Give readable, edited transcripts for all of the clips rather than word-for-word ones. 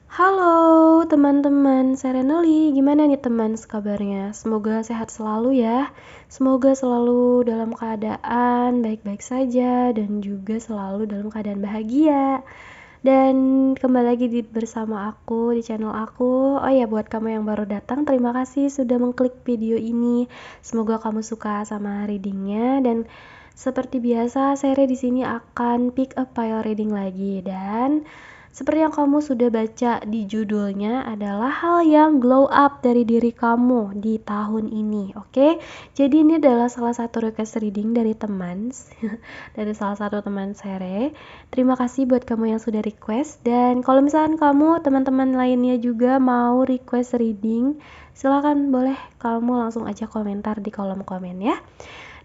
Halo teman-teman Serenely, gimana nih teman kabarnya? Semoga sehat selalu ya. Semoga selalu dalam keadaan baik-baik saja dan juga selalu dalam keadaan bahagia. Dan kembali lagi bersama aku di channel aku. Oh ya, buat kamu yang baru datang, terima kasih sudah mengklik video ini. Semoga kamu suka sama readingnya dan seperti biasa, Sere di sini akan pick up pile reading lagi dan seperti yang kamu sudah baca di judulnya adalah hal yang glow up dari diri kamu di tahun ini. Oke, jadi ini adalah salah satu request reading dari teman dari salah satu teman Sere. Terima kasih buat kamu yang sudah request, dan kalau misalkan kamu teman-teman lainnya juga mau request reading, silahkan boleh kamu langsung aja komentar di kolom komen ya.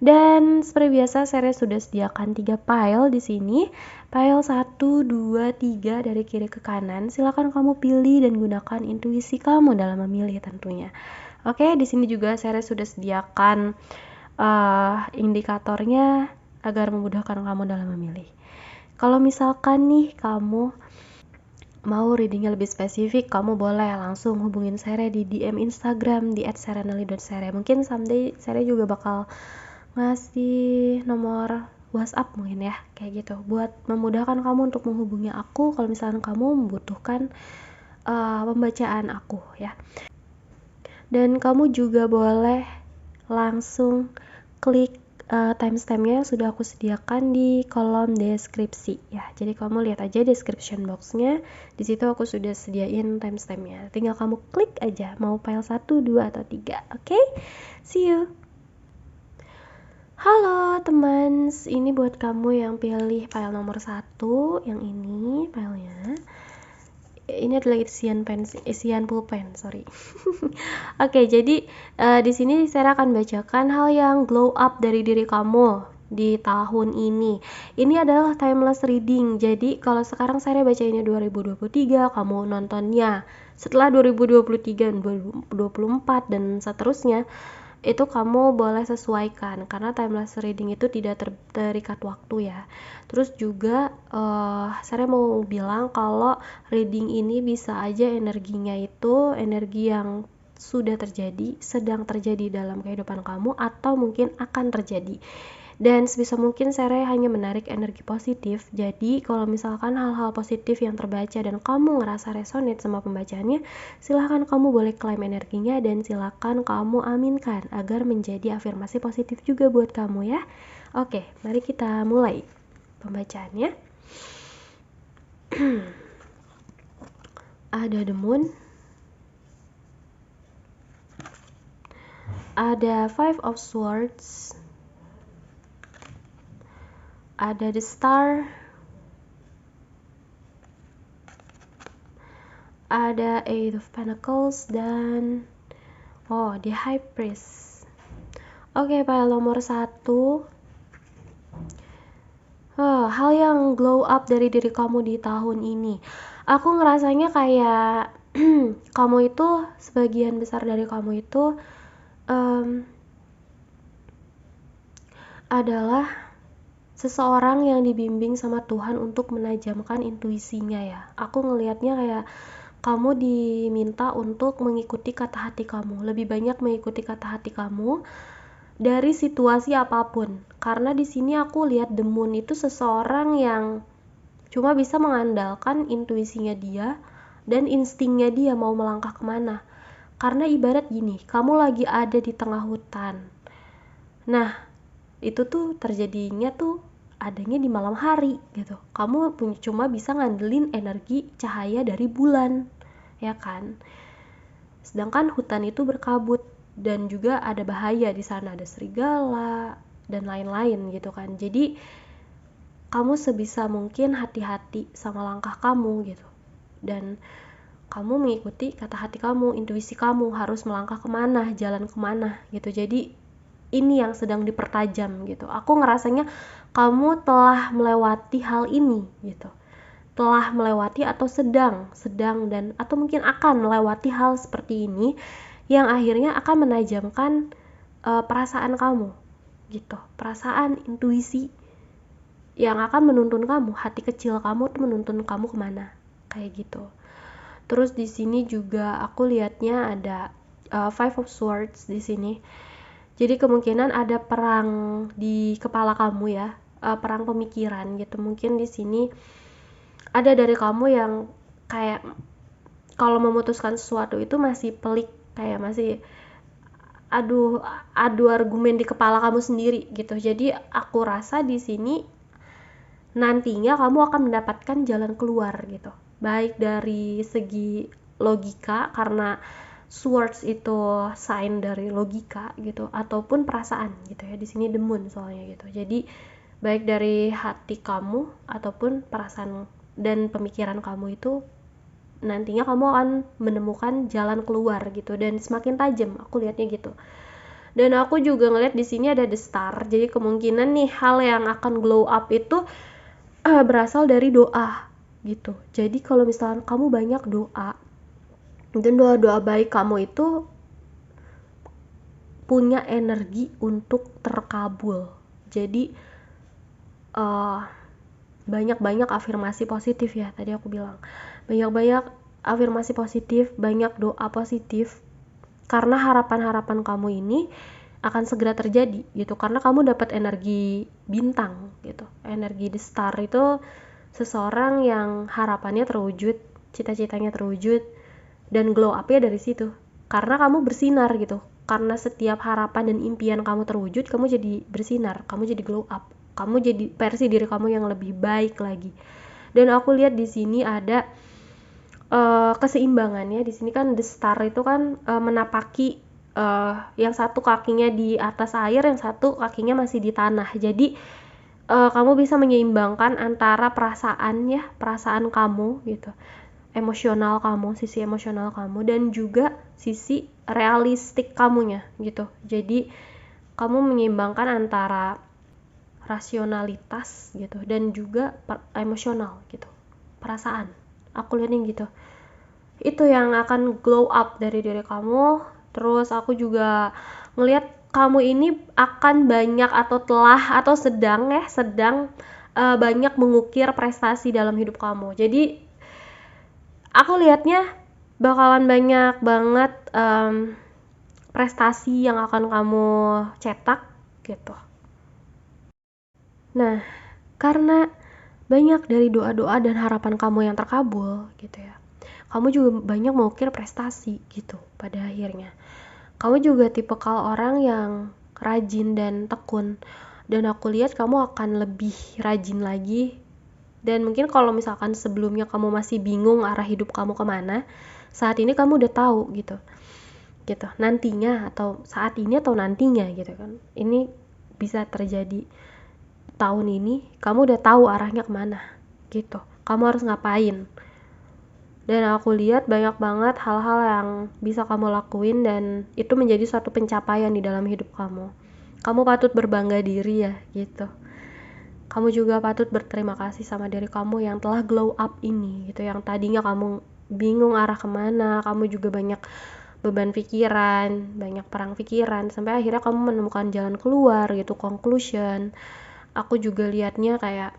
Dan seperti biasa, saya sudah sediakan 3 pile di sini. Pile 1, 2, 3 dari kiri ke kanan. Silakan kamu pilih dan gunakan intuisi kamu dalam memilih tentunya. Oke, di sini juga saya sudah sediakan indikatornya agar memudahkan kamu dalam memilih. Kalau misalkan nih kamu mau readingnya lebih spesifik, kamu boleh langsung hubungin Sere di DM Instagram di @serenely.sere. Mungkin someday Sere juga bakal ngasih nomor WhatsApp mungkin ya, kayak gitu, buat memudahkan kamu untuk menghubungi aku kalau misalnya kamu membutuhkan pembacaan aku ya. Dan kamu juga boleh langsung klik timestampnya yang sudah aku sediakan di kolom deskripsi ya. Jadi kamu lihat aja description boxnya, di situ aku sudah sediain timestampnya. Tinggal kamu klik aja mau file 1, 2, atau 3. Oke? See you. Halo teman, ini buat kamu yang pilih file nomor 1, yang ini filenya. Ini adalah isian pulpen, sorry. Oke, jadi di sini saya akan bacakan hal yang glow up dari diri kamu di tahun ini. Ini adalah timeless reading. Jadi kalau sekarang saya bacainnya 2023, kamu nontonnya setelah 2023, 2024 dan seterusnya, itu kamu boleh sesuaikan karena timeless reading itu tidak terikat waktu ya. Terus juga saya mau bilang kalau reading ini bisa aja energinya itu energi yang sudah terjadi, sedang terjadi dalam kehidupan kamu, atau mungkin akan terjadi. Dan sebisa mungkin saya hanya menarik energi positif. Jadi kalau misalkan hal-hal positif yang terbaca dan kamu ngerasa resonate sama pembacaannya, silahkan kamu boleh klaim energinya dan silahkan kamu aminkan agar menjadi afirmasi positif juga buat kamu ya. Oke, mari kita mulai pembacaannya. Ada the moon, ada five of swords, ada the star, ada eight of pentacles, dan the high priest. Oke, file nomor 1. Hal yang glow up dari diri kamu di tahun ini. Aku ngerasanya kayak kamu itu, sebagian besar dari kamu itu adalah seseorang yang dibimbing sama Tuhan untuk menajamkan intuisinya ya. Aku ngelihatnya kayak kamu diminta untuk mengikuti kata hati kamu, lebih banyak mengikuti kata hati kamu dari situasi apapun. Karena di sini aku lihat the moon itu seseorang yang cuma bisa mengandalkan intuisinya dia dan instingnya dia mau melangkah kemana. Karena ibarat gini, kamu lagi ada di tengah hutan. Nah, itu tuh terjadinya tuh adanya di malam hari gitu. Kamu cuma bisa ngandelin energi cahaya dari bulan, ya kan? Sedangkan hutan itu berkabut dan juga ada bahaya di sana, ada serigala dan lain-lain gitu kan. Jadi kamu sebisa mungkin hati-hati sama langkah kamu gitu. Dan kamu mengikuti kata hati kamu, intuisi kamu harus melangkah kemana, jalan kemana gitu. Jadi ini yang sedang dipertajam gitu. Aku ngerasanya kamu telah melewati hal ini gitu. Telah melewati atau sedang dan atau mungkin akan melewati hal seperti ini yang akhirnya akan menajamkan perasaan kamu gitu. Perasaan, intuisi yang akan menuntun kamu, hati kecil kamu tuh menuntun kamu kemana, kayak gitu. Terus di sini juga aku lihatnya ada Five of Swords di sini. Jadi kemungkinan ada perang di kepala kamu ya, perang pemikiran gitu. Mungkin di sini ada dari kamu yang kayak kalau memutuskan sesuatu itu masih pelik, kayak masih adu argumen di kepala kamu sendiri gitu. Jadi aku rasa di sini nantinya kamu akan mendapatkan jalan keluar gitu. Baik dari segi logika karena swords itu sign dari logika gitu, ataupun perasaan gitu ya. Di sini the moon soalnya gitu. Jadi baik dari hati kamu ataupun perasaan dan pemikiran kamu itu nantinya kamu akan menemukan jalan keluar gitu, dan semakin tajam aku lihatnya gitu. Dan aku juga ngeliat di sini ada the star. Jadi kemungkinan nih hal yang akan glow up itu berasal dari doa gitu. Jadi kalau misalkan kamu banyak doa dan doa-doa baik kamu itu punya energi untuk terkabul. Jadi banyak-banyak afirmasi positif ya, tadi aku bilang. Banyak-banyak afirmasi positif, banyak doa positif. Karena harapan-harapan kamu ini akan segera terjadi gitu, karena kamu dapat energi bintang gitu. Energi the star itu seseorang yang harapannya terwujud, cita-citanya terwujud, dan glow up-nya dari situ. Karena kamu bersinar gitu. Karena setiap harapan dan impian kamu terwujud, kamu jadi bersinar, kamu jadi glow up. Kamu jadi versi diri kamu yang lebih baik lagi. Dan aku lihat di sini ada keseimbangannya. Di sini kan the star itu kan menapaki yang satu kakinya di atas air, yang satu kakinya masih di tanah. Jadi kamu bisa menyeimbangkan antara perasaan kamu gitu, emosional kamu, sisi emosional kamu, dan juga sisi realistik kamunya gitu. Jadi kamu menyeimbangkan antara rasionalitas gitu dan juga emosional gitu, perasaan. Aku lihatnya gitu. Itu yang akan glow up dari diri kamu. Terus aku juga ngelihat kamu ini akan banyak atau telah atau sedang banyak mengukir prestasi dalam hidup kamu. Jadi aku lihatnya bakalan banyak banget prestasi yang akan kamu cetak gitu. Nah, karena banyak dari doa-doa dan harapan kamu yang terkabul gitu ya, kamu juga banyak mengukir prestasi gitu pada akhirnya. Kamu juga tipikal orang yang rajin dan tekun, dan aku lihat kamu akan lebih rajin lagi. Dan mungkin kalau misalkan sebelumnya kamu masih bingung arah hidup kamu kemana, saat ini kamu udah tahu gitu nantinya, atau saat ini atau nantinya gitu kan, ini bisa terjadi. Tahun ini kamu udah tahu arahnya kemana gitu, kamu harus ngapain. Dan aku lihat banyak banget hal-hal yang bisa kamu lakuin, dan itu menjadi suatu pencapaian di dalam hidup kamu. Kamu patut berbangga diri ya gitu. Kamu juga patut berterima kasih sama diri kamu yang telah glow up ini gitu. Yang tadinya kamu bingung arah kemana, kamu juga banyak beban pikiran, banyak perang pikiran, sampai akhirnya kamu menemukan jalan keluar gitu, conclusion. Aku juga liatnya kayak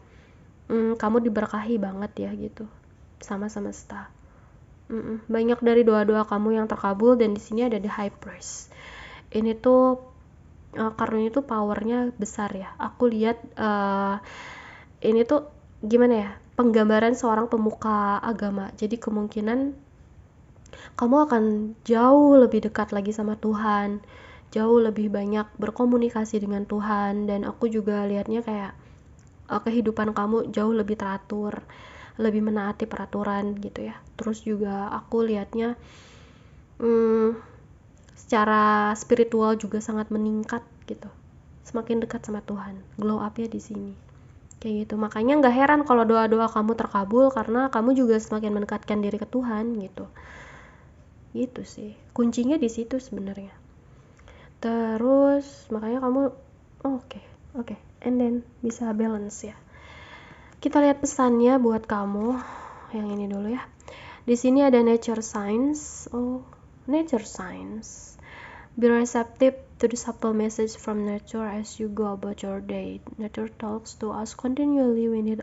kamu diberkahi banget ya gitu sama semesta. Banyak dari doa-doa kamu yang terkabul, dan di sini ada the high priest. Ini tuh karena itu powernya besar ya. Aku lihat ini tuh gimana ya, penggambaran seorang pemuka agama. Jadi kemungkinan kamu akan jauh lebih dekat lagi sama Tuhan, jauh lebih banyak berkomunikasi dengan Tuhan. Dan aku juga lihatnya kayak kehidupan kamu jauh lebih teratur, lebih menaati peraturan gitu ya. Terus juga aku lihatnya secara spiritual juga sangat meningkat gitu, semakin dekat sama Tuhan, glow up-nya di sini kayak gitu. Makanya nggak heran kalau doa-doa kamu terkabul, karena kamu juga semakin mendekatkan diri ke Tuhan gitu. Gitu sih kuncinya di situ sebenarnya. Terus makanya kamu oke, and then bisa balance ya. Kita lihat pesannya buat kamu yang ini dulu ya. Di sini ada nature signs. Nature signs. Be receptive to the subtle message from nature as you go about your day. Nature talks to us continually. We need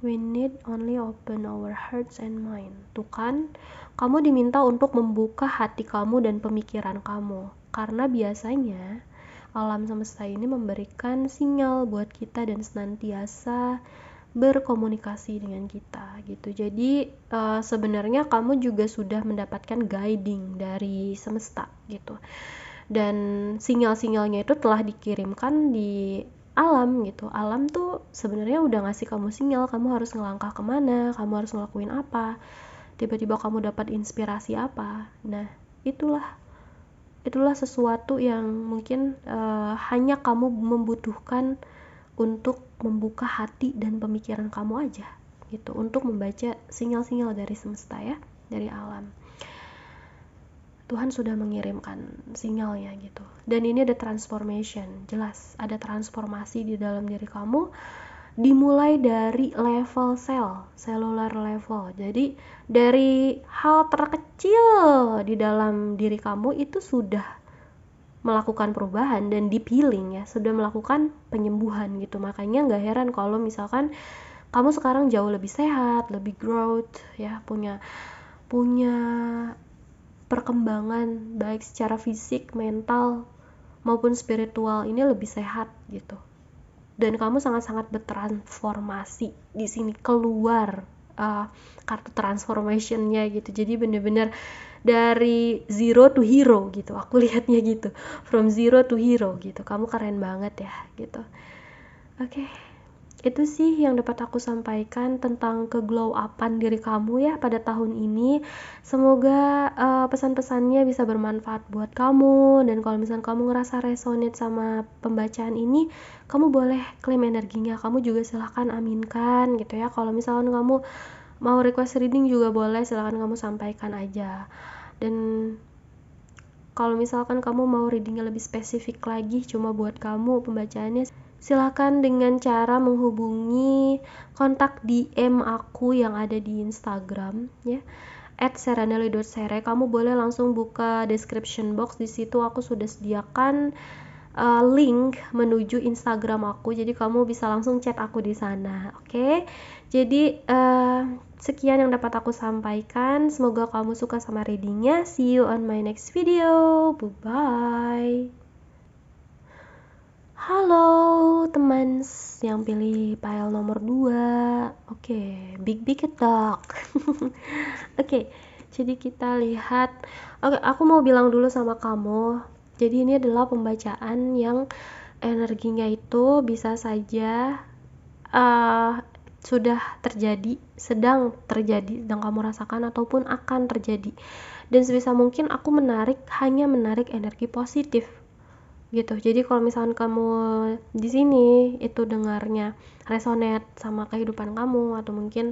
We need only open our hearts and mind. Tuh kan, kamu diminta untuk membuka hati kamu dan pemikiran kamu. Karena biasanya alam semesta ini memberikan sinyal buat kita dan senantiasa berkomunikasi dengan kita gitu. Jadi sebenarnya kamu juga sudah mendapatkan guiding dari semesta gitu. Dan sinyal-sinyalnya itu telah dikirimkan di alam gitu. Alam tuh sebenarnya udah ngasih kamu sinyal, kamu harus ngelangkah kemana, kamu harus ngelakuin apa, tiba-tiba kamu dapat inspirasi apa. Nah itulah sesuatu yang mungkin hanya kamu membutuhkan untuk membuka hati dan pemikiran kamu aja gitu, untuk membaca sinyal-sinyal dari semesta ya, dari alam. Tuhan sudah mengirimkan sinyalnya gitu. Dan ini ada transformation, jelas ada transformasi di dalam diri kamu, dimulai dari level sel, cellular level. Jadi dari hal terkecil di dalam diri kamu itu sudah melakukan perubahan dan deep healing ya, sudah melakukan penyembuhan gitu. Makanya nggak heran kalau misalkan kamu sekarang jauh lebih sehat, lebih growth ya, punya perkembangan baik secara fisik, mental maupun spiritual ini lebih sehat gitu. Dan kamu sangat-sangat bertransformasi di sini, keluar kartu transformation-nya gitu. Jadi bener-bener dari zero to hero gitu, aku lihatnya gitu, from zero to hero gitu. Kamu keren banget ya gitu. Oke. Itu sih yang dapat aku sampaikan tentang ke-glow up-an diri kamu ya pada tahun ini. Semoga pesan-pesannya bisa bermanfaat buat kamu, dan kalau misalnya kamu ngerasa resonate sama pembacaan ini, kamu boleh klaim energinya. Kamu juga silahkan aminkan gitu ya. Kalau misalnya kamu mau request reading juga boleh, silahkan kamu sampaikan aja. Dan kalau misalkan kamu mau readingnya lebih spesifik lagi cuma buat kamu pembacaannya, silakan dengan cara menghubungi kontak DM aku yang ada di Instagram ya, @seranely.sere. Kamu boleh langsung buka description box, di situ aku sudah sediakan link menuju Instagram aku, jadi kamu bisa langsung chat aku di sana. Oke? Jadi sekian yang dapat aku sampaikan, semoga kamu suka sama readingnya. See you on my next video. Bye bye. Halo teman yang pilih file nomor 2. Oke, big talk. Oke, jadi kita lihat. Oke, aku mau bilang dulu sama kamu. Jadi ini adalah pembacaan yang energinya itu bisa saja sudah terjadi, sedang terjadi, sedang kamu rasakan ataupun akan terjadi. Dan sebisa mungkin aku hanya menarik energi positif gitu. Jadi kalau misalkan kamu di sini itu dengarnya resonate sama kehidupan kamu, atau mungkin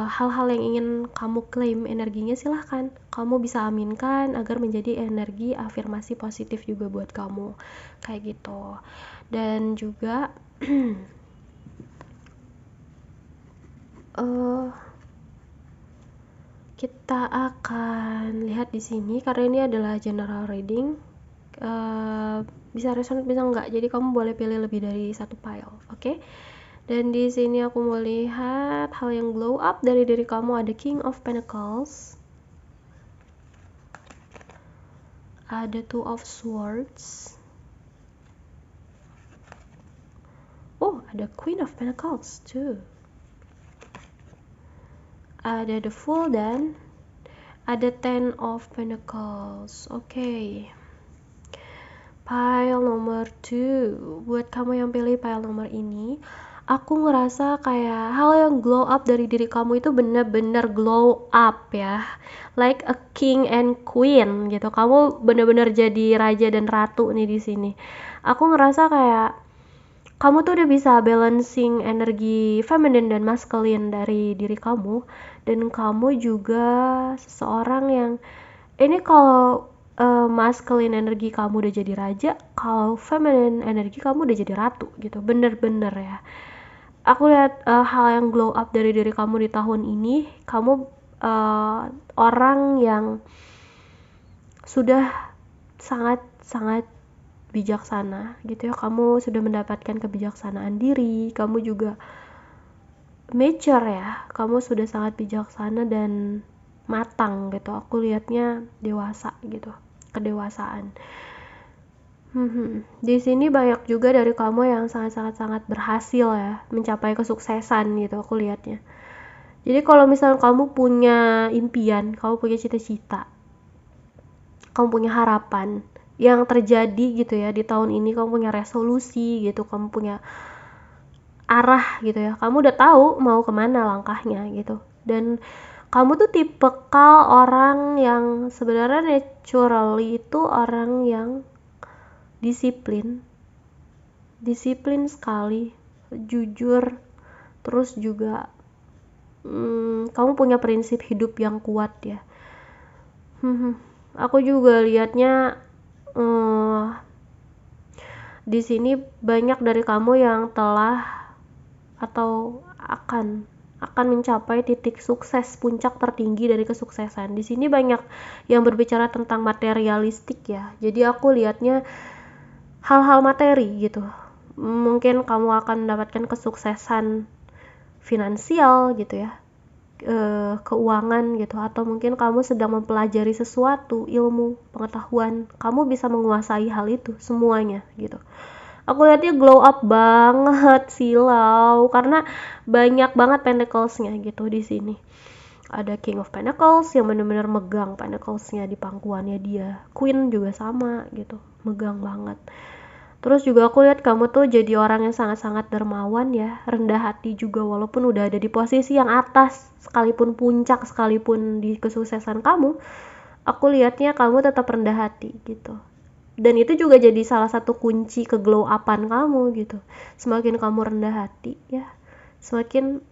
hal-hal yang ingin kamu klaim energinya, silahkan kamu bisa aminkan agar menjadi energi afirmasi positif juga buat kamu kayak gitu. Dan juga kita akan lihat di sini karena ini adalah general reading, bisa resonate bisa enggak, jadi kamu boleh pilih lebih dari satu pile. Oke? Dan di sini aku mau lihat hal yang glow up dari diri kamu. Ada King of Pentacles, ada Two of Swords, oh ada Queen of Pentacles too, ada The Fool, dan ada Ten of Pentacles. Oke. Pile nomor 2, buat kamu yang pilih pile nomor ini, aku ngerasa kayak hal yang glow up dari diri kamu itu bener-bener glow up ya, like a king and queen gitu. Kamu bener-bener jadi raja dan ratu nih di sini. Aku ngerasa kayak kamu tuh udah bisa balancing energi feminine dan masculine dari diri kamu, dan kamu juga seseorang yang ini kalau masculine energi kamu udah jadi raja, kalau feminine energi kamu udah jadi ratu gitu. Bener-bener ya, aku lihat hal yang glow up dari diri kamu di tahun ini. Kamu orang yang sudah sangat bijaksana gitu ya. Kamu sudah mendapatkan kebijaksanaan diri, kamu juga mature ya, kamu sudah sangat bijaksana dan matang gitu. Aku lihatnya dewasa gitu, kedewasaan. Di sini banyak juga dari kamu yang sangat berhasil ya, mencapai kesuksesan gitu aku lihatnya. Jadi kalau misalnya kamu punya impian, kamu punya cita-cita, kamu punya harapan yang terjadi gitu ya di tahun ini, kamu punya resolusi gitu, kamu punya arah gitu ya, kamu udah tahu mau kemana langkahnya gitu. Dan kamu tuh tipikal orang yang sebenarnya naturally itu orang yang disiplin disiplin sekali, jujur, terus juga kamu punya prinsip hidup yang kuat ya. Aku juga lihatnya di sini banyak dari kamu yang telah atau akan mencapai titik sukses puncak tertinggi dari kesuksesan. Di sini banyak yang berbicara tentang materialistik ya. Jadi aku lihatnya hal-hal materi gitu. Mungkin kamu akan mendapatkan kesuksesan finansial gitu ya, keuangan gitu, atau mungkin kamu sedang mempelajari sesuatu, ilmu, pengetahuan, kamu bisa menguasai hal itu semuanya gitu. Aku lihatnya glow up banget, silau, karena banyak banget pentacles-nya gitu di sini. Ada King of Pentacles yang benar-benar megang pentacles-nya di pangkuannya dia. Queen juga sama gitu, megang banget. Terus juga aku lihat kamu tuh jadi orang yang sangat-sangat dermawan ya, rendah hati juga walaupun udah ada di posisi yang atas, sekalipun puncak, sekalipun di kesuksesan kamu, aku lihatnya kamu tetap rendah hati gitu. Dan itu juga jadi salah satu kunci ke glow up-an kamu gitu. Semakin kamu rendah hati ya, semakin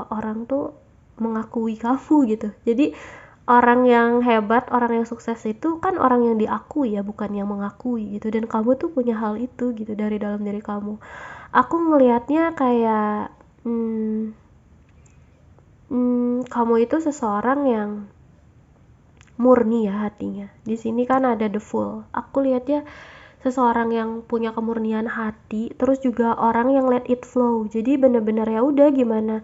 orang tuh mengakui kamu gitu. Jadi orang yang hebat, orang yang sukses itu kan orang yang diakui ya, bukan yang mengakui gitu. Dan kamu tuh punya hal itu gitu dari dalam diri kamu. Aku ngelihatnya kayak kamu itu seseorang yang murni ya hatinya. Di sini kan ada the Fool. Aku lihatnya seseorang yang punya kemurnian hati, terus juga orang yang let it flow. Jadi bener-bener ya udah gimana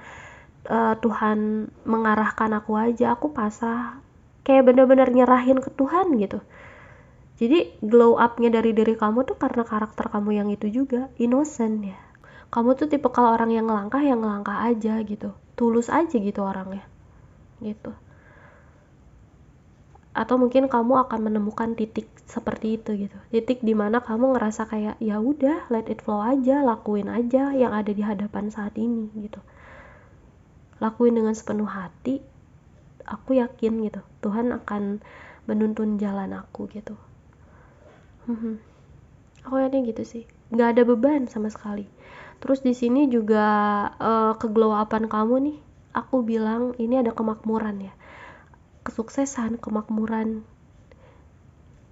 Tuhan mengarahkan aku aja, aku pasrah, kayak bener-bener nyerahin ke Tuhan gitu. Jadi glow up-nya dari diri kamu tuh karena karakter kamu yang itu juga, innocent ya. Kamu tuh tipe kalau orang yang ngelangkah aja gitu, tulus aja gitu orangnya gitu. Atau mungkin kamu akan menemukan titik seperti itu gitu, titik dimana kamu ngerasa kayak ya udah let it flow aja, lakuin aja yang ada di hadapan saat ini gitu, lakuin dengan sepenuh hati. Aku yakin gitu Tuhan akan menuntun jalan aku gitu. Aku yakin gitu sih, nggak ada beban sama sekali. Terus di sini juga ke glow up-an kamu nih, aku bilang ini ada kemakmuran ya, kesuksesan, kemakmuran,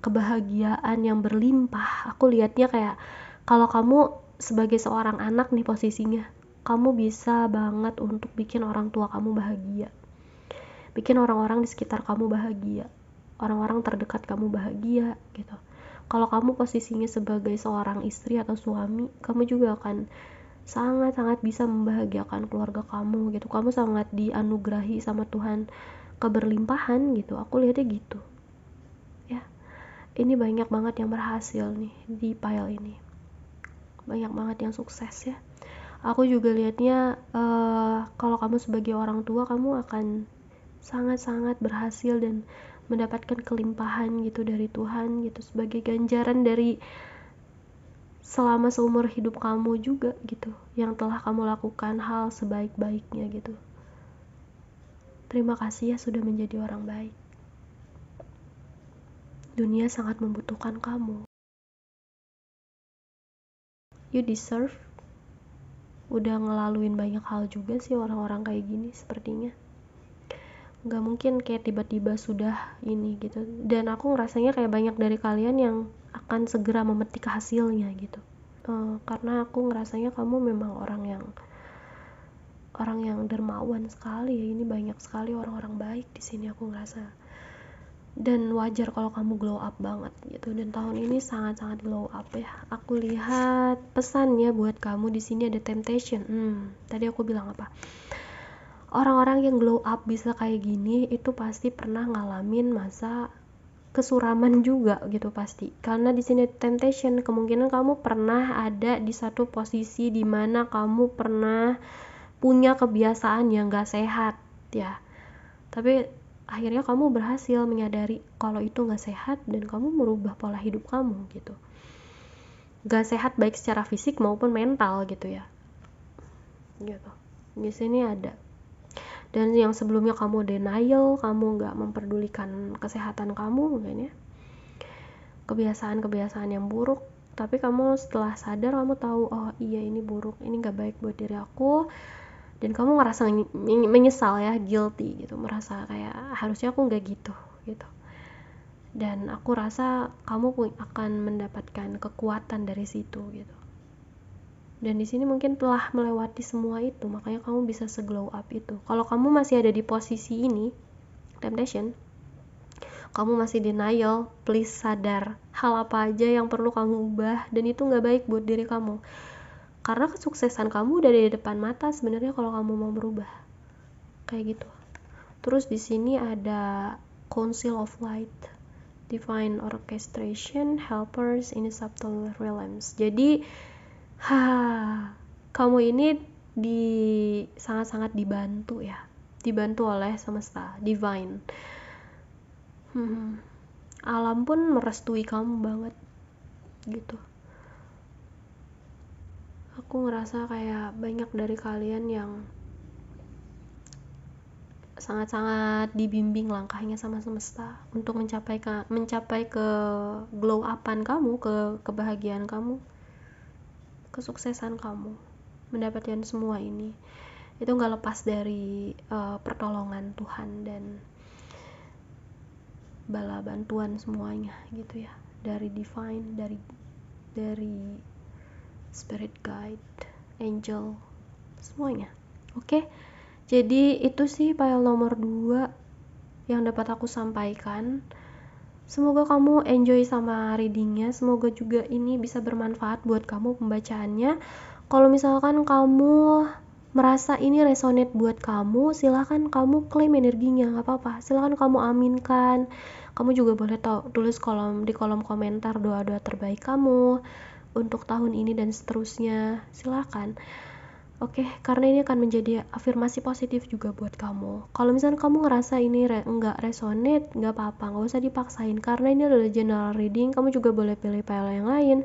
kebahagiaan yang berlimpah. Aku lihatnya kayak kalau kamu sebagai seorang anak nih posisinya, kamu bisa banget untuk bikin orang tua kamu bahagia, bikin orang-orang di sekitar kamu bahagia, orang-orang terdekat kamu bahagia gitu. Kalau kamu posisinya sebagai seorang istri atau suami, kamu juga akan sangat-sangat bisa membahagiakan keluarga kamu gitu. Kamu sangat dianugerahi sama Tuhan keberlimpahan gitu. Aku lihatnya gitu ya. Ini banyak banget yang berhasil nih di pile ini, banyak banget yang sukses ya. Aku juga lihatnya kalau kamu sebagai orang tua, kamu akan sangat-sangat berhasil dan mendapatkan kelimpahan gitu dari Tuhan gitu, sebagai ganjaran dari selama seumur hidup kamu juga gitu, yang telah kamu lakukan hal sebaik-baiknya gitu. Terima kasih ya sudah menjadi orang baik. Dunia sangat membutuhkan kamu. You deserve. Udah ngelaluin banyak hal juga sih orang-orang kayak gini sepertinya. Gak mungkin kayak tiba-tiba sudah ini gitu. Dan aku ngerasanya kayak banyak dari kalian yang akan segera memetik hasilnya gitu. Karena aku ngerasanya kamu memang orang yang dermawan sekali ya. Ini banyak sekali orang-orang baik di sini aku ngerasa. dan wajar kalau kamu glow up banget gitu. Dan tahun ini sangat-sangat glow up ya. Aku lihat pesannya buat kamu di sini ada temptation. Tadi aku bilang apa? Orang-orang yang glow up bisa kayak gini itu pasti pernah ngalamin masa kesuraman juga gitu pasti. Karena di sini temptation, kemungkinan kamu pernah ada di satu posisi di mana kamu pernah punya kebiasaan yang gak sehat ya. Tapi akhirnya kamu berhasil menyadari kalau itu gak sehat dan kamu merubah pola hidup kamu gitu. Gak sehat baik secara fisik maupun mental gitu ya. Gitu. Di sini ada. Dan yang sebelumnya kamu denial, kamu gak memperdulikan kesehatan kamu mungkin ya. Kebiasaan-kebiasaan yang buruk, tapi kamu setelah sadar kamu tahu, oh iya ini buruk, ini gak baik buat diri aku. Dan kamu ngerasa menyesal ya, guilty gitu, merasa kayak harusnya aku nggak gitu. Dan aku rasa kamu akan mendapatkan kekuatan dari situ gitu. Dan di sini mungkin telah melewati semua itu, makanya kamu bisa seglow up itu. Kalau kamu masih ada di posisi ini, temptation, kamu masih denial, please sadar hal apa aja yang perlu kamu ubah, dan itu nggak baik buat diri kamu. Karena kesuksesan kamu udah di depan mata sebenarnya kalau kamu mau berubah. Kayak gitu. Terus di sini ada Council of Light, Divine Orchestration, Helpers in the Subtle Realms. Jadi, kamu ini sangat-sangat dibantu ya. Dibantu oleh semesta, divine. Alam pun merestui kamu banget gitu. Aku ngerasa kayak banyak dari kalian yang sangat-sangat dibimbing langkahnya sama semesta untuk mencapai ke glow upan kamu, ke kebahagiaan kamu, kesuksesan kamu, mendapatkan semua ini. Itu nggak lepas dari pertolongan Tuhan dan bala bantuan semuanya gitu ya, dari divine, dari spirit guide, angel, semuanya. Oke? Jadi itu sih file nomor 2 yang dapat aku sampaikan. Semoga kamu enjoy sama readingnya, semoga juga ini bisa bermanfaat buat kamu pembacaannya. Kalau misalkan kamu merasa ini resonate buat kamu, silahkan kamu klaim energinya, gak apa-apa, silahkan kamu aminkan. Kamu juga boleh tulis di kolom komentar doa-doa terbaik kamu untuk tahun ini dan seterusnya, silahkan. Oke, karena ini akan menjadi afirmasi positif juga buat kamu. Kalau misalnya kamu ngerasa ini nggak resonate, nggak apa-apa, nggak usah dipaksain. Karena ini adalah general reading, kamu juga boleh pilih file yang lain.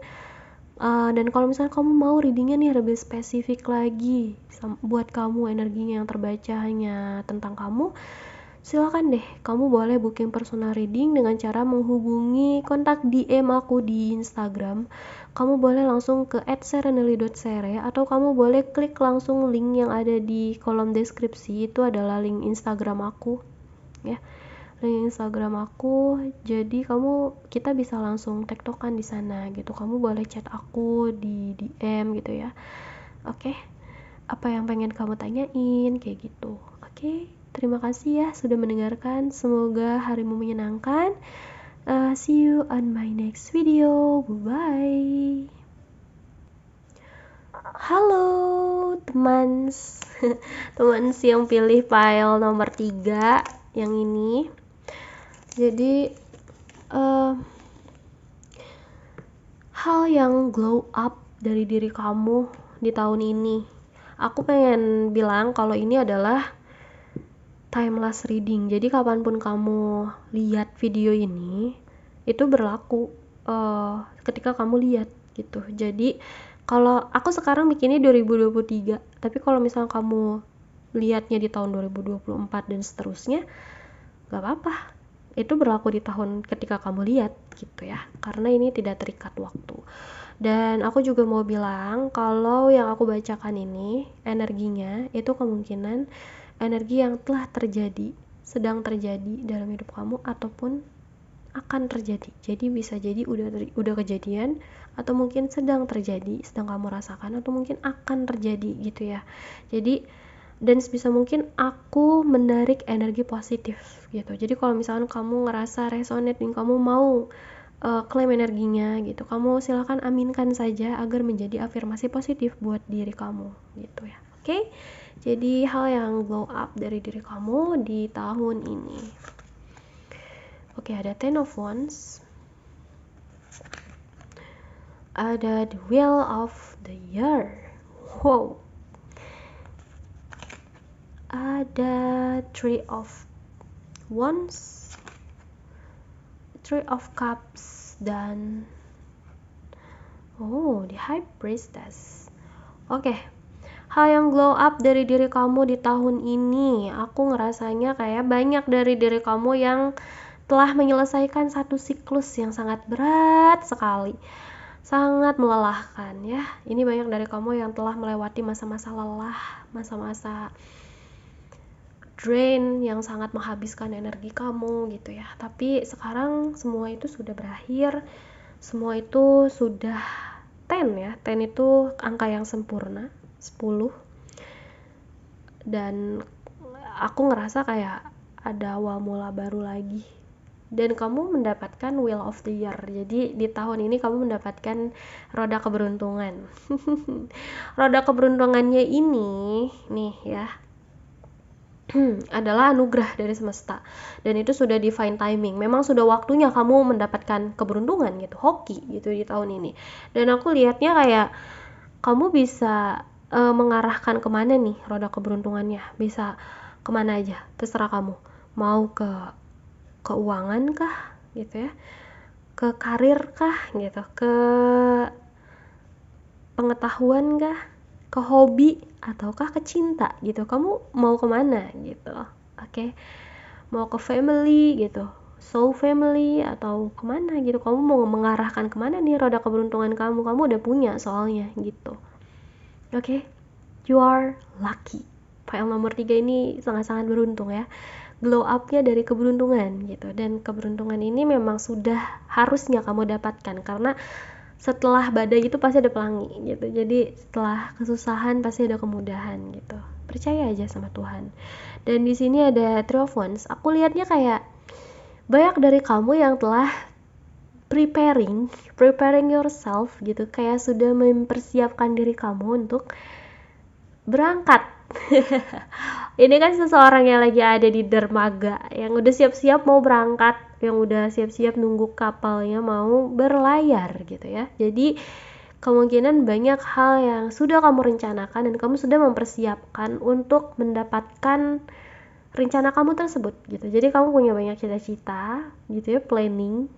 Dan kalau misalnya kamu mau readingnya nih lebih spesifik lagi, buat kamu energinya yang terbaca hanya tentang kamu, silakan deh, kamu boleh booking personal reading dengan cara menghubungi kontak DM aku di Instagram. Kamu boleh langsung ke @serenely.sere atau kamu boleh klik langsung link yang ada di kolom deskripsi. Itu adalah link Instagram aku ya, link Instagram aku. Jadi kita bisa langsung tektokan di sana gitu. Kamu boleh chat aku di DM gitu ya. Oke, apa yang pengen kamu tanyain kayak gitu. Oke, terima kasih ya sudah mendengarkan. Semoga harimu menyenangkan. See you on my next video. Bye-bye. Halo teman teman yang pilih file nomor 3 yang ini. Jadi hal yang glow up dari diri kamu di tahun ini. Aku pengen bilang kalau ini adalah timeless reading. Jadi kapanpun kamu lihat video ini, itu berlaku ketika kamu lihat gitu. Jadi kalau aku sekarang bikinnya 2023, tapi kalau misalnya kamu lihatnya di tahun 2024 dan seterusnya, gak apa-apa. Itu berlaku di tahun ketika kamu lihat gitu ya, karena ini tidak terikat waktu. Dan aku juga mau bilang kalau yang aku bacakan ini energinya itu kemungkinan energi yang telah terjadi, sedang terjadi dalam hidup kamu ataupun akan terjadi. Jadi bisa jadi udah kejadian atau mungkin sedang terjadi, sedang kamu rasakan atau mungkin akan terjadi gitu ya. Jadi dan sebisa mungkin aku menarik energi positif gitu. Jadi kalau misalkan kamu ngerasa resonate dan kamu mau klaim energinya gitu, kamu silakan aminkan saja agar menjadi afirmasi positif buat diri kamu gitu ya. Oke, jadi hal yang glow up dari diri kamu di tahun ini. Oke, ada Ten of Wands, ada the Wheel of the Year, wow, ada Three of Wands, Three of Cups, dan the High Priestess. Oke, hal yang glow up dari diri kamu di tahun ini, aku ngerasanya kayak banyak dari diri kamu yang telah menyelesaikan satu siklus yang sangat berat sekali, sangat melelahkan ya. Ini banyak dari kamu yang telah melewati masa-masa lelah, masa-masa drain yang sangat menghabiskan energi kamu gitu ya. Tapi sekarang semua itu sudah berakhir, semua itu sudah 10 ya. 10 itu angka yang sempurna, 10. Dan aku ngerasa kayak ada awal mula baru lagi. Dan kamu mendapatkan Wheel of the Year. Jadi di tahun ini kamu mendapatkan roda keberuntungan. Roda keberuntungannya ini nih ya, adalah anugerah dari semesta, dan itu sudah divine timing. Memang sudah waktunya kamu mendapatkan keberuntungan gitu, hoki gitu di tahun ini. Dan aku lihatnya kayak kamu bisa mengarahkan kemana nih roda keberuntungannya, bisa kemana aja, terserah kamu. Mau ke keuangan kah gitu ya, ke karir kah gitu, ke pengetahuan kah, ke hobi, ataukah ke cinta gitu. Kamu mau kemana gitu. Oke, mau ke family gitu, soul family, atau kemana gitu. Kamu mau mengarahkan kemana nih roda keberuntungan kamu udah punya soalnya gitu. Oke, you are lucky. File nomor 3 ini sangat-sangat beruntung ya. Glow up-nya dari keberuntungan gitu. Dan keberuntungan ini memang sudah harusnya kamu dapatkan, karena setelah badai itu pasti ada pelangi gitu. Jadi setelah kesusahan pasti ada kemudahan gitu. Percaya aja sama Tuhan. Dan di sini ada Three of Wands. Aku lihatnya kayak banyak dari kamu yang telah preparing yourself gitu, kayak sudah mempersiapkan diri kamu untuk berangkat. Ini kan seseorang yang lagi ada di dermaga, yang udah siap-siap mau berangkat, yang udah siap-siap nunggu kapalnya mau berlayar gitu ya. Jadi kemungkinan banyak hal yang sudah kamu rencanakan dan kamu sudah mempersiapkan untuk mendapatkan rencana kamu tersebut gitu. Jadi kamu punya banyak cita-cita gitu ya, planning,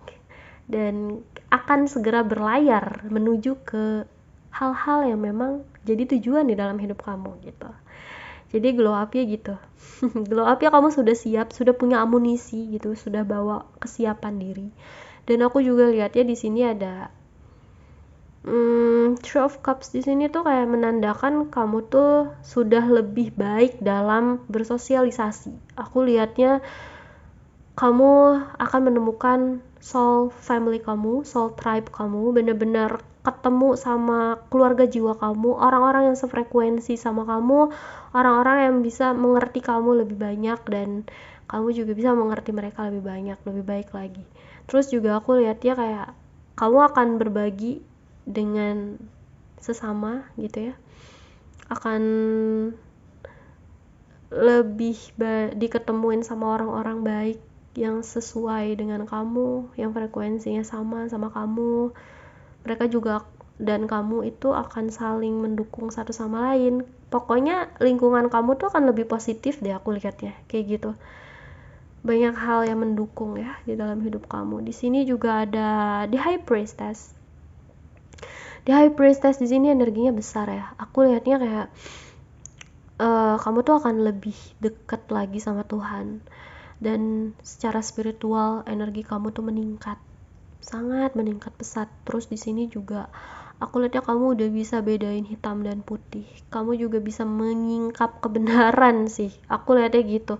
dan akan segera berlayar menuju ke hal-hal yang memang jadi tujuan di dalam hidup kamu gitu. Jadi glow up-nya gitu. Glow up-nya kamu sudah siap, sudah punya amunisi gitu, sudah bawa kesiapan diri. Dan aku juga lihatnya di sini ada Three of Cups. Di sini tuh kayak menandakan kamu tuh sudah lebih baik dalam bersosialisasi. Aku lihatnya kamu akan menemukan soul family kamu, soul tribe kamu, bener-bener ketemu sama keluarga jiwa kamu, orang-orang yang sefrekuensi sama kamu, orang-orang yang bisa mengerti kamu lebih banyak, dan kamu juga bisa mengerti mereka lebih banyak, lebih baik lagi. Terus juga aku lihatnya kayak kamu akan berbagi dengan sesama gitu ya, akan lebih diketemuin sama orang-orang baik yang sesuai dengan kamu, yang frekuensinya sama kamu. Mereka juga dan kamu itu akan saling mendukung satu sama lain. Pokoknya lingkungan kamu tuh akan lebih positif deh, aku lihatnya kayak gitu. Banyak hal yang mendukung ya di dalam hidup kamu. Di sini juga ada the High Priestess. The High Priestess di sini energinya besar ya. Aku lihatnya kayak kamu tuh akan lebih dekat lagi sama Tuhan, dan secara spiritual energi kamu tuh meningkat, sangat meningkat pesat. Terus di sini juga aku lihatnya kamu udah bisa bedain hitam dan putih, kamu juga bisa menyingkap kebenaran sih, aku lihatnya gitu.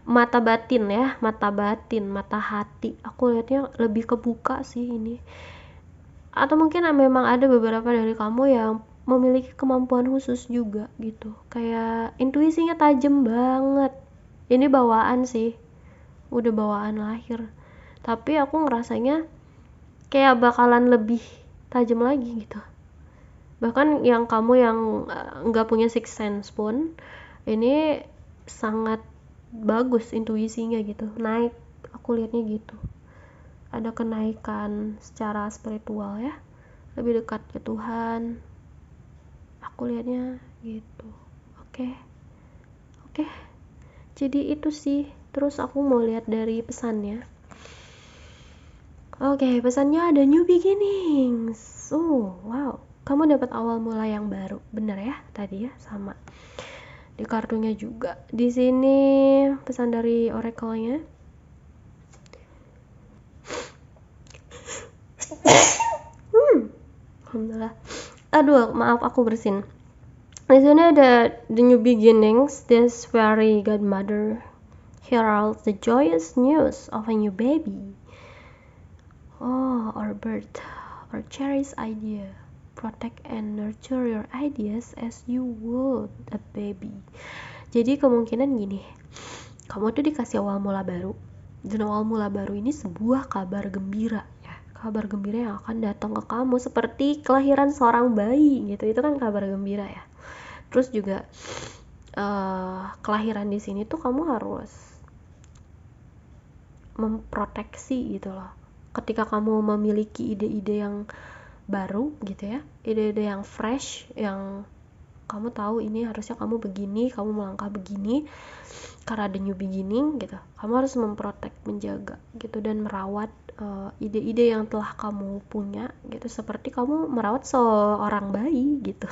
Mata batin ya, mata batin, mata hati, aku lihatnya lebih kebuka sih ini. Atau mungkin memang ada beberapa dari kamu yang memiliki kemampuan khusus juga gitu, kayak intuisinya tajam banget. Ini bawaan sih, udah bawaan lahir, tapi aku ngerasanya kayak bakalan lebih tajam lagi gitu. Bahkan yang kamu yang nggak punya sixth sense pun ini sangat bagus intuisinya gitu, naik. Aku lihatnya gitu, ada kenaikan secara spiritual ya, lebih dekat ke Tuhan. Aku lihatnya gitu. Oke. Oke. Jadi itu sih. Terus aku mau lihat dari pesannya. Oke, pesannya ada new beginnings. Oh, wow. Kamu dapat awal mula yang baru. Bener ya tadi ya, sama. Di kartunya juga. Di sini pesan dari oracle-nya. Alhamdulillah. Aduh, maaf aku bersin. Di sini ada the new beginnings, this fairy godmother heralds the joyous news of a new baby. Oh, or birth, or cherish idea. Protect and nurture your ideas as you would a baby. Jadi kemungkinan gini, kamu tuh dikasih awal mula baru, dan awal mula baru ini sebuah kabar gembira ya, kabar gembira yang akan datang ke kamu seperti kelahiran seorang bayi gitu. Itu kan kabar gembira ya. Terus juga kelahiran di sini tuh kamu harus memproteksi gitu loh. Ketika kamu memiliki ide-ide yang baru gitu ya, ide-ide yang fresh, yang kamu tahu ini harusnya kamu begini, kamu melangkah begini karena ada new beginning gitu, kamu harus memprotek, menjaga gitu, dan merawat ide-ide yang telah kamu punya gitu, seperti kamu merawat seorang bayi gitu.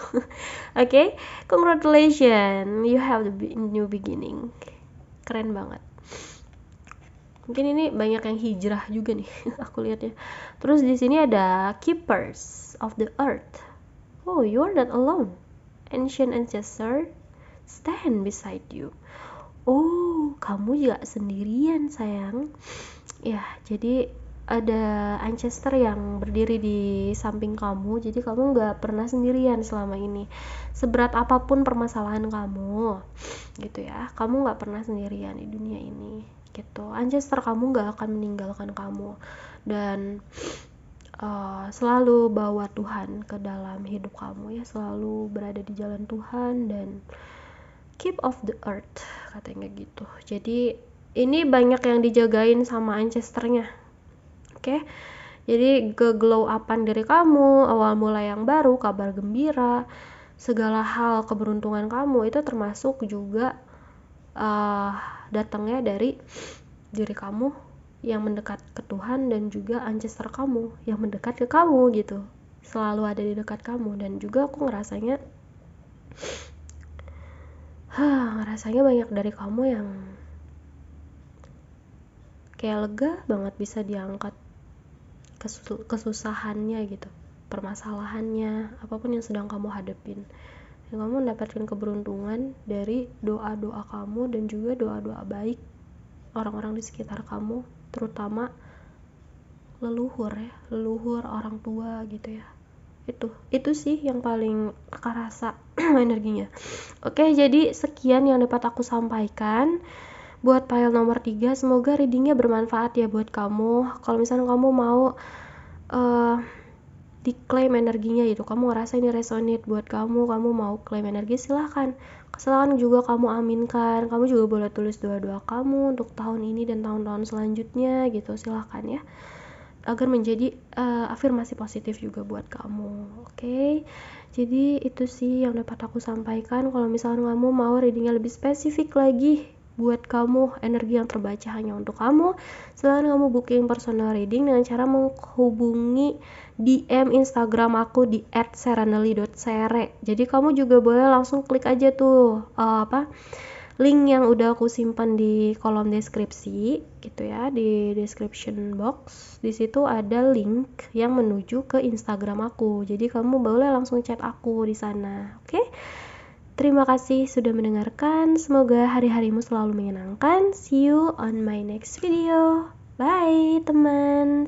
Okay? Congratulations, you have the new beginning. Keren banget. Mungkin ini banyak yang hijrah juga nih. Aku lihatnya. Terus di sini ada keepers of the earth. Oh, you are not alone. Ancient ancestor stand beside you. Oh, kamu juga sendirian sayang. Ya, jadi ada ancestor yang berdiri di samping kamu, jadi kamu gak pernah sendirian selama ini. Seberat apapun permasalahan kamu gitu ya, kamu gak pernah sendirian di dunia ini gitu. Ancestor kamu gak akan meninggalkan kamu, dan selalu bawa Tuhan ke dalam hidup kamu ya, selalu berada di jalan Tuhan, dan keep of the earth katanya gitu. Jadi ini banyak yang dijagain sama ancestornya. Oke, jadi glow upan dari kamu, awal mula yang baru, kabar gembira, segala hal keberuntungan kamu itu termasuk juga datangnya dari diri kamu yang mendekat ke Tuhan, dan juga ancestor kamu yang mendekat ke kamu gitu, selalu ada di dekat kamu. Dan juga aku ngerasanya banyak dari kamu yang kayak lega banget bisa diangkat kesusahannya gitu, permasalahannya, apapun yang sedang kamu hadapin, dan kamu mendapatkan keberuntungan dari doa-doa kamu dan juga doa-doa baik orang-orang di sekitar kamu, terutama leluhur ya, leluhur orang tua gitu ya. Itu sih yang paling kerasa energinya. Oke, jadi sekian yang dapat aku sampaikan buat file nomor 3. Semoga readingnya bermanfaat ya buat kamu. Kalau misalnya kamu mau diklaim energinya gitu, kamu ngerasa ini resonate buat kamu mau klaim energi, silahkan juga kamu aminkan. Kamu juga boleh tulis doa-doa kamu untuk tahun ini dan tahun-tahun selanjutnya gitu, silahkan ya, agar menjadi afirmasi positif juga buat kamu. Oke? Jadi itu sih yang dapat aku sampaikan. Kalau misalnya kamu mau readingnya lebih spesifik lagi buat kamu, energi yang terbaca hanya untuk kamu, silahkan kamu booking personal reading dengan cara menghubungi DM Instagram aku di @seranely.sere. Jadi kamu juga boleh langsung klik aja tuh link yang udah aku simpan di kolom deskripsi gitu ya, di description box. Di situ ada link yang menuju ke Instagram aku. Jadi kamu boleh langsung chat aku di sana. Oke? Terima kasih sudah mendengarkan. Semoga hari-harimu selalu menyenangkan. See you on my next video. Bye, teman.